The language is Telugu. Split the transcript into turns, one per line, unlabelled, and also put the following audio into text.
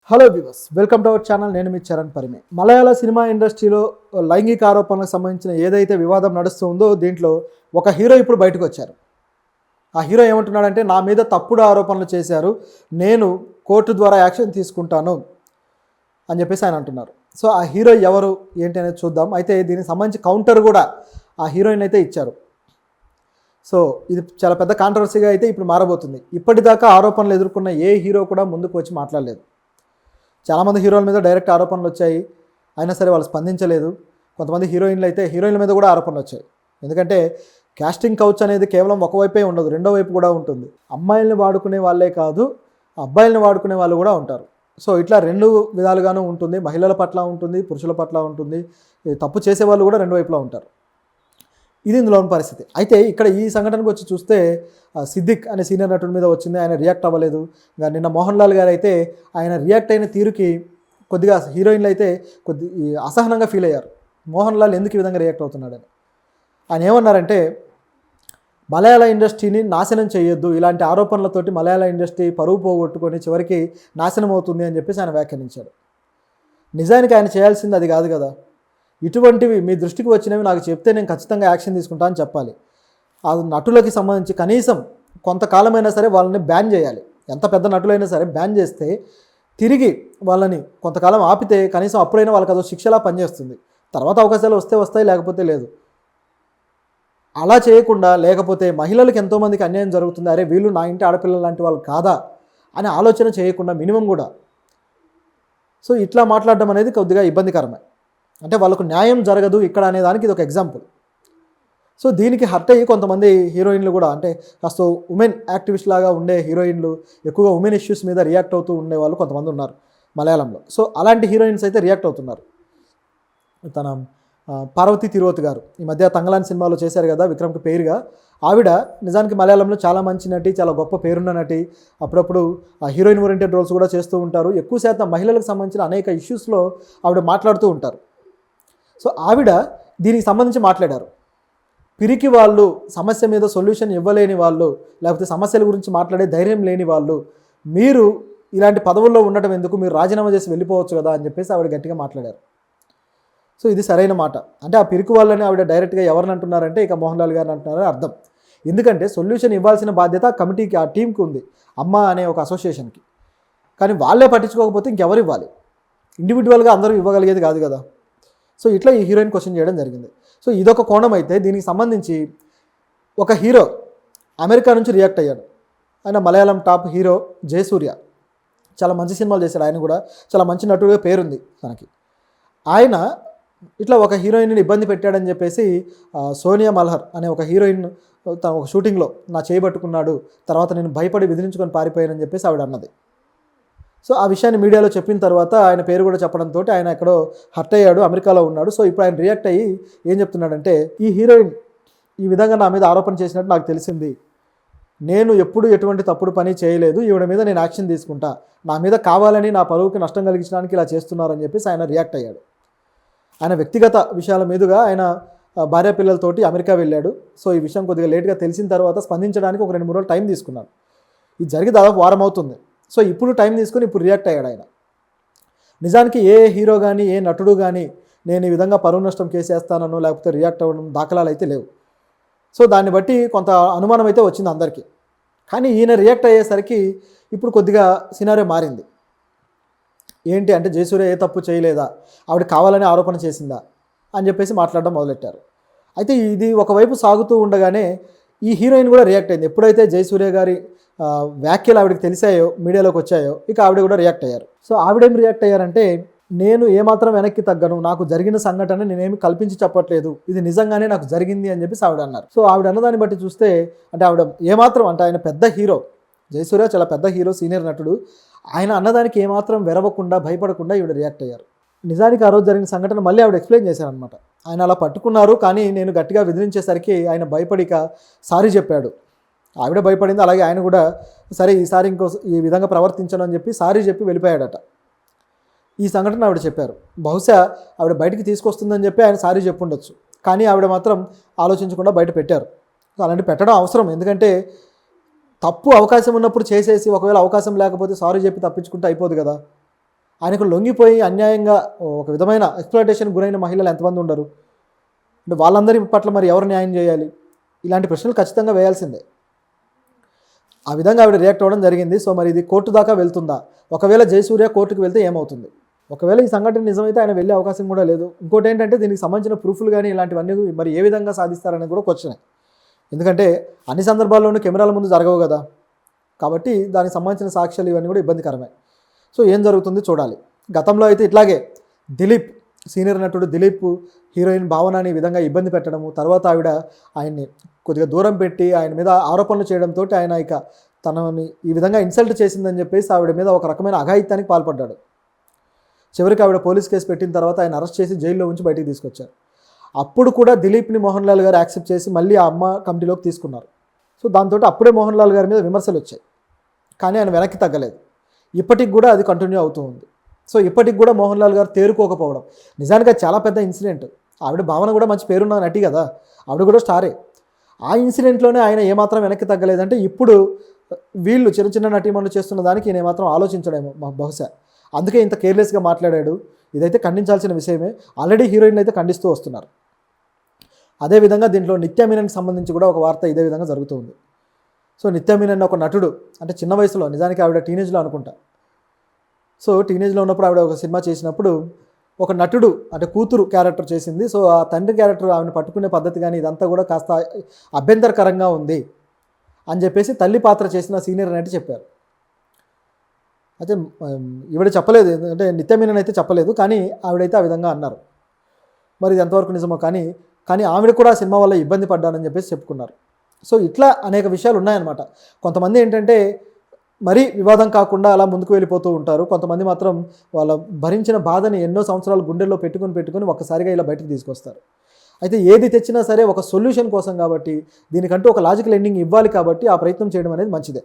Hello viewers, welcome to our channel. నేను మీ చరణ్ పరిమే. మలయాళ సినిమా ఇండస్ట్రీలో లైంగిక ఆరోపణలకు సంబంధించిన ఏదైతే వివాదం నడుస్తుందో దీంట్లో ఒక హీరో ఇప్పుడు బయటకు వచ్చారు. ఆ హీరో ఏమంటున్నాడంటే, నా మీద తప్పుడు ఆరోపణలు చేశారు, నేను కోర్టు ద్వారా యాక్షన్ తీసుకుంటాను అని చెప్పేసి ఆయన అంటున్నారు. సో ఆ హీరో ఎవరు ఏంటి అనేది చూద్దాం. అయితే దీనికి సంబంధించి కౌంటర్ కూడా ఆ హీరోయిన్ అయితే ఇచ్చారు. సో ఇది చాలా పెద్ద కాంట్రవర్సీగా అయితే ఇప్పుడు మారబోతుంది. ఇప్పటిదాకా ఆరోపణలు ఎదుర్కొన్న ఏ హీరో కూడా ముందుకు వచ్చి మాట్లాడలేదు. చాలామంది హీరోల మీద డైరెక్ట్ ఆరోపణలు వచ్చాయి, అయినా సరే వాళ్ళు స్పందించలేదు. కొంతమంది హీరోయిన్ల మీద కూడా ఆరోపణలు వచ్చాయి. ఎందుకంటే కాస్టింగ్ కౌచ్ అనేది కేవలం ఒకవైపే ఉండదు, రెండో వైపు కూడా ఉంటుంది. అమ్మాయిల్ని వాడుకునే వాళ్ళే కాదు, అబ్బాయిల్ని వాడుకునే వాళ్ళు కూడా ఉంటారు. సో ఇట్లా రెండు విధాలుగానూ ఉంటుంది. మహిళల పట్ల ఉంటుంది, పురుషుల పట్ల ఉంటుంది. తప్పు చేసే వాళ్ళు కూడా రెండు వైపులా ఉంటారు. ఇది ఇందులోని పరిస్థితి. అయితే ఇక్కడ ఈ సంఘటనకు వచ్చి చూస్తే సిద్దిక్ అనే సీనియర్ నటుడి మీద వచ్చింది, ఆయన రియాక్ట్ అవ్వలేదు. ఇంకా నిన్న మోహన్ లాల్ గారు అయితే ఆయన రియాక్ట్ అయిన తీరుకి కొద్దిగా హీరోయిన్లు అయితే అసహనంగా ఫీల్ అయ్యారు. మోహన్ లాల్ ఎందుకు ఈ విధంగా రియాక్ట్ అవుతున్నాడని. ఆయన ఏమన్నారంటే, మలయాళ ఇండస్ట్రీని నాశనం చేయొద్దు, ఇలాంటి ఆరోపణలతోటి మలయాళ ఇండస్ట్రీ పరువు పోగొట్టుకొని చివరికి నాశనం అవుతుంది అని చెప్పేసి ఆయన వ్యాఖ్యానించాడు. నిజానికి ఆయన చేయాల్సింది అది కాదు కదా. ఇటువంటివి మీ దృష్టికి వచ్చినవి నాకు చెప్తే నేను ఖచ్చితంగా యాక్షన్ తీసుకుంటా అని చెప్పాలి. ఆ నటులకి సంబంధించి కనీసం కొంతకాలమైనా సరే వాళ్ళని బ్యాన్ చేయాలి. ఎంత పెద్ద నటులైనా సరే బ్యాన్ చేస్తే తిరిగి వాళ్ళని కొంతకాలం ఆపితే కనీసం అప్పుడైనా వాళ్ళకి అదో శిక్షలా పనిచేస్తుంది. తర్వాత అవకాశాలు వస్తాయి, లేకపోతే లేదు. అలా చేయకుండా, లేకపోతే మహిళలకు ఎంతోమందికి అన్యాయం జరుగుతుంది, అరే వీళ్ళు నా ఇంటి ఆడపిల్లలు లాంటి వాళ్ళు కాదా అని ఆలోచన చేయకుండా మినిమం కూడా సో ఇట్లా మాట్లాడడం అనేది కొద్దిగా ఇబ్బందికరమే. అంటే వాళ్ళకు న్యాయం జరగదు ఇక్కడ అనే దానికి ఇది ఒక ఎగ్జాంపుల్. సో దీనికి హర్ట్ అయ్యి కొంతమంది హీరోయిన్లు కూడా, అంటే కాస్త ఉమెన్ యాక్టివిస్ట్ లాగా ఉండే హీరోయిన్లు, ఎక్కువగా ఉమెన్ ఇష్యూస్ మీద రియాక్ట్ అవుతూ ఉండేవాళ్ళు కొంతమంది ఉన్నారు మలయాళంలో. సో అలాంటి హీరోయిన్స్ అయితే రియాక్ట్ అవుతున్నారు. తన పార్వతి తిరువత్ గారు ఈ మధ్య తంగలాన్ సినిమాలో చేశారు కదా విక్రమ్కి పేరుగా. ఆవిడ నిజానికి మలయాళంలో చాలా మంచి నటి, చాలా గొప్ప పేరున్న నటి. అప్పుడప్పుడు హీరోయిన్ ఓరియంటెడ్ రోల్స్ కూడా చేస్తూ ఉంటారు. ఎక్కువ శాతం మహిళలకు సంబంధించిన అనేక ఇష్యూస్లో ఆవిడ మాట్లాడుతూ ఉంటారు. సో ఆవిడ దీనికి సంబంధించి మాట్లాడారు. పిరికి వాళ్ళు, సమస్య మీద సొల్యూషన్ ఇవ్వలేని వాళ్ళు, లేకపోతే సమస్యల గురించి మాట్లాడే ధైర్యం లేని వాళ్ళు, మీరు ఇలాంటి పదవుల్లో ఉండటం ఎందుకు, మీరు రాజీనామా చేసి వెళ్ళిపోవచ్చు కదా అని చెప్పేసి ఆవిడ గట్టిగా మాట్లాడారు. సో ఇది సరైన మాట. అంటే ఆ పిరికి వాళ్ళని ఆవిడ డైరెక్ట్గా ఎవరిని అంటున్నారంటే ఇక మోహన్ లాల్ గారిని అంటున్నారని అర్థం. ఎందుకంటే సొల్యూషన్ ఇవ్వాల్సిన బాధ్యత ఆ కమిటీకి, ఆ టీంకి ఉంది, అమ్మ అనే ఒక అసోసియేషన్కి. కానీ వాళ్ళే పట్టించుకోకపోతే ఇంకెవరు ఇవ్వాలి? ఇండివిజువల్గా అందరూ ఇవ్వగలిగేది కాదు కదా. సో ఇట్లా ఈ హీరోయిన్ క్వశ్చన్ చేయడం జరిగింది. సో ఇదొక కోణం అయితే, దీనికి సంబంధించి ఒక హీరో అమెరికా నుంచి రియాక్ట్ అయ్యాడు. ఆయన మలయాళం టాప్ హీరో జయసూర్య. చాలా మంచి సినిమాలు చేశాడు. ఆయన కూడా చాలా మంచి నటుడిగా పేరుంది తనకి. ఆయన ఇట్లా ఒక హీరోయిన్ని ఇబ్బంది పెట్టాడని చెప్పేసి సోనియా మల్హర్ అనే ఒక హీరోయిన్ తన ఒక షూటింగ్లో నా చేయబట్టుకున్నాడు, తర్వాత నేను భయపడి బెదిరించుకొని పారిపోయానని చెప్పేసి ఆవిడ అన్నది. సో ఆ విషయాన్ని మీడియాలో చెప్పిన తర్వాత ఆయన పేరు కూడా చెప్పడంతో ఆయన ఎక్కడో హర్ట్ అయ్యాడు, అమెరికాలో ఉన్నాడు. సో ఇప్పుడు ఆయన రియాక్ట్ అయ్యి ఏం చెప్తున్నాడంటే, ఈ హీరోయిన్ ఈ విధంగా నా మీద ఆరోపణ చేసినట్టు నాకు తెలిసింది, నేను ఎప్పుడు ఎటువంటి తప్పుడు పని చేయలేదు, ఈవిడ మీద నేను యాక్షన్ తీసుకుంటా, నా మీద కావాలని నా పరువుకి నష్టం కలిగించడానికి ఇలా చేస్తున్నారని చెప్పేసి ఆయన రియాక్ట్ అయ్యాడు. ఆయన వ్యక్తిగత విషయాల మీదుగా ఆయన భార్య పిల్లలతోటి అమెరికా వెళ్ళాడు. సో ఈ విషయం కొద్దిగా లేట్గా తెలిసిన తర్వాత స్పందించడానికి ఒక 2-3 రోజులు టైం తీసుకున్నాడు. ఇది జరిగి దాదాపు వారం అవుతుంది. సో ఇప్పుడు టైం తీసుకొని ఇప్పుడు రియాక్ట్ అయ్యాడు ఆయన. నిజానికి ఏ హీరో కానీ, ఏ నటుడు కానీ నేను ఈ విధంగా పరువు నష్టం కేసేస్తానో లేకపోతే రియాక్ట్ అవ్వడం దాఖలాలు అయితే లేవు. సో దాన్ని బట్టి కొంత అనుమానం అయితే వచ్చింది అందరికీ. కానీ ఈయన రియాక్ట్ అయ్యేసరికి ఇప్పుడు కొద్దిగా సినారియో మారింది. ఏంటి అంటే, జయసూర్య ఏ తప్పు చేయలేదా, ఆవిడ కావాలని ఆరోపణ చేసిందా అని చెప్పేసి మాట్లాడడం మొదలెట్టారు. అయితే ఇది ఒకవైపు సాగుతూ ఉండగానే ఈ హీరోయిన్ కూడా రియాక్ట్ అయింది. ఎప్పుడైతే జయసూర్య గారి వ్యాఖ్యలు ఆవిడకి తెలిసాయో, మీడియాలోకి వచ్చాయో, ఇక ఆవిడ కూడా రియాక్ట్ అయ్యారు. సో ఆవిడేం రియాక్ట్ అయ్యారంటే, నేను ఏమాత్రం వెనక్కి తగ్గను, నాకు జరిగిన సంఘటన నేనేమి కల్పించి చెప్పట్లేదు, ఇది నిజంగానే నాకు జరిగింది అని చెప్పేసి ఆవిడ అన్నారు. సో ఆవిడ అన్నదాన్ని బట్టి చూస్తే, అంటే ఆవిడ ఏమాత్రం, అంటే ఆయన పెద్ద హీరో, జయసూర్య చాలా పెద్ద హీరో, సీనియర్ నటుడు, ఆయన అన్నదానికి ఏమాత్రం వెరవకుండా, భయపడకుండా ఈవిడ రియాక్ట్ అయ్యారు. నిజానికి ఆ రోజు జరిగిన సంఘటన మళ్ళీ ఆవిడ ఎక్స్ప్లెయిన్ చేశారనమాట. ఆయన అలా పట్టుకున్నారు, కానీ నేను గట్టిగా బెదిరించేసరికి ఆయన భయపడిక సారీ చెప్పాడు. ఆవిడ భయపడింది, అలాగే ఆయన కూడా సరే ఈసారి ఈ విధంగా ప్రవర్తించను అని చెప్పి సారీ చెప్పి వెళ్ళిపోయాడట. ఈ సంఘటన ఆవిడ చెప్పారు. బహుశా ఆవిడ బయటికి తీసుకొస్తుందని చెప్పి ఆయన సారీ చెప్పుండొచ్చు, కానీ ఆవిడ మాత్రం ఆలోచించకుండా బయట పెట్టారు. అలాంటి పెట్టడం అవసరం, ఎందుకంటే తప్పు అవకాశం ఉన్నప్పుడు చేసేసి ఒకవేళ అవకాశం లేకపోతే సారీ చెప్పి తప్పించుకుంటే అయిపోదు కదా. ఆయనకు లొంగిపోయి అన్యాయంగా ఒక విధమైన ఎక్స్‌ప్లాయిటేషన్‌కి గురైన మహిళలు ఎంతమంది ఉండరు? అంటే వాళ్ళందరి పట్ల మరి ఎవరు న్యాయం చేయాలి? ఇలాంటి ప్రశ్నలు ఖచ్చితంగా వేయాల్సిందే. ఆ విధంగా ఆవిడ రియాక్ట్ అవ్వడం జరిగింది. సో మరి ఇది కోర్టు దాకా వెళ్తుందా? ఒకవేళ జయసూర్య కోర్టుకి వెళ్తే ఏమవుతుంది? ఒకవేళ ఈ సంఘటన నిజమైతే ఆయన వెళ్ళే అవకాశం కూడా లేదు. ఇంకోటేంటంటే దీనికి సంబంధించిన ప్రూఫ్‌లు గానీ ఇలాంటివన్నీ మరి ఏ విధంగా సాధిస్తారనేది కూడా క్వెషనే. ఎందుకంటే అన్ని సందర్భాల్లోనూ కెమెరాల ముందు జరగవు కదా! కాబట్టి దానికి సంబంధించిన సాక్ష్యాలు ఇవన్నీ కూడా ఇబ్బందికరమే. సో ఏం జరుగుతుంది చూడాలి. గతంలో అయితే ఇట్లాగే దిలీప్, సీనియర్ నటుడు దిలీప్ హీరోయిన్ భావనని ఈ విధంగా ఇబ్బంది పెట్టడము, తర్వాత ఆవిడ ఆయన్ని కొద్దిగా దూరం పెట్టి ఆయన మీద ఆరోపణలు చేయడంతో ఆయన ఇక తనని ఈ విధంగా ఇన్సల్ట్ చేసిందని చెప్పేసి ఆవిడ మీద ఒక రకమైన అఘాయిత్యానికి పాల్పడ్డాడు. చివరికి ఆవిడ పోలీస్ కేసు పెట్టిన తర్వాత ఆయన అరెస్ట్ చేసి జైల్లో ఉంచి బయటికి తీసుకొచ్చారు. అప్పుడు కూడా దిలీప్ని మోహన్ లాల్ గారు యాక్సెప్ట్ చేసి మళ్ళీ ఆ అమ్మ కమిటీలోకి తీసుకున్నారు. సో దాంతో అప్పుడే మోహన్ లాల్ గారి మీద విమర్శలు వచ్చాయి. కానీ ఆయన వెనక్కి తగ్గలేదు. ఇప్పటికి కూడా అది కంటిన్యూ అవుతూ ఉంది. సో ఇప్పటికి కూడా మోహన్ లాల్ గారు తేరుకోకపోవడం నిజానికి అది చాలా పెద్ద ఇన్సిడెంట్. ఆవిడ భావన కూడా మంచి పేరున్న నటి కదా, ఆవిడ కూడా స్టారే. ఆ ఇన్సిడెంట్లోనే ఆయన ఏమాత్రం వెనక్కి తగ్గలేదంటే ఇప్పుడు వీళ్ళు చిన్న చిన్న నటీమణులు చేస్తున్న దానికి ఈయన ఏమాత్రం ఆలోచించడేమో బహుశా. అందుకే ఇంత కేర్లెస్గా మాట్లాడాడు. ఇదైతే ఖండించాల్సిన విషయమే. ఆల్రెడీ హీరోయిన్లు అయితే ఖండిస్తూ వస్తున్నారు. అదేవిధంగా దీంట్లో నిత్య మీనన్కి సంబంధించి కూడా ఒక వార్త ఇదే విధంగా జరుగుతుంది. సో నిత్య మీనన్ ఒక నటుడు, అంటే చిన్న వయసులో, నిజానికి ఆవిడ టీనేజ్లో అనుకుంటా. సో టీనేజ్లో ఉన్నప్పుడు ఆవిడ ఒక సినిమా చేసినప్పుడు ఒక నటుడు అంటే కూతురు క్యారెక్టర్ చేసింది. సో ఆ తండ్రి క్యారెక్టర్ ఆవిడని పట్టుకునే పద్ధతి కానీ ఇదంతా కూడా కాస్త అభ్యంతరకరంగా ఉంది అని చెప్పేసి తల్లి పాత్ర చేసిన సీనియర్ నటి చెప్పారు. అయితే ఈవిడ చెప్పలేదు, అంటే నిత్య మీనన్ అయితే చెప్పలేదు, కానీ ఆవిడైతే ఆ విధంగా అన్నారు. మరి ఇది ఎంతవరకు నిజమో కానీ ఆవిడ కూడా సినిమా వల్ల ఇబ్బంది పడ్డానని చెప్పేసి చెప్పుకున్నారు. సో ఇట్లా అనేక విషయాలు ఉన్నాయన్నమాట. కొంతమంది ఏంటంటే మరీ వివాదం కాకుండా అలా ముందుకు వెళ్ళిపోతూ ఉంటారు. కొంతమంది మాత్రం వాళ్ళ భరించిన బాధని ఎన్నో సంవత్సరాలు గుండెల్లో పెట్టుకొని ఒక్కసారిగా ఇలా బయటకు తీసుకొస్తారు. అయితే ఏది తెచ్చినా సరే ఒక సొల్యూషన్ కోసం కాబట్టి, దీనికంటూ ఒక లాజికల్ ఎండింగ్ ఇవ్వాలి కాబట్టి ఆ ప్రయత్నం చేయడం అనేది మంచిదే.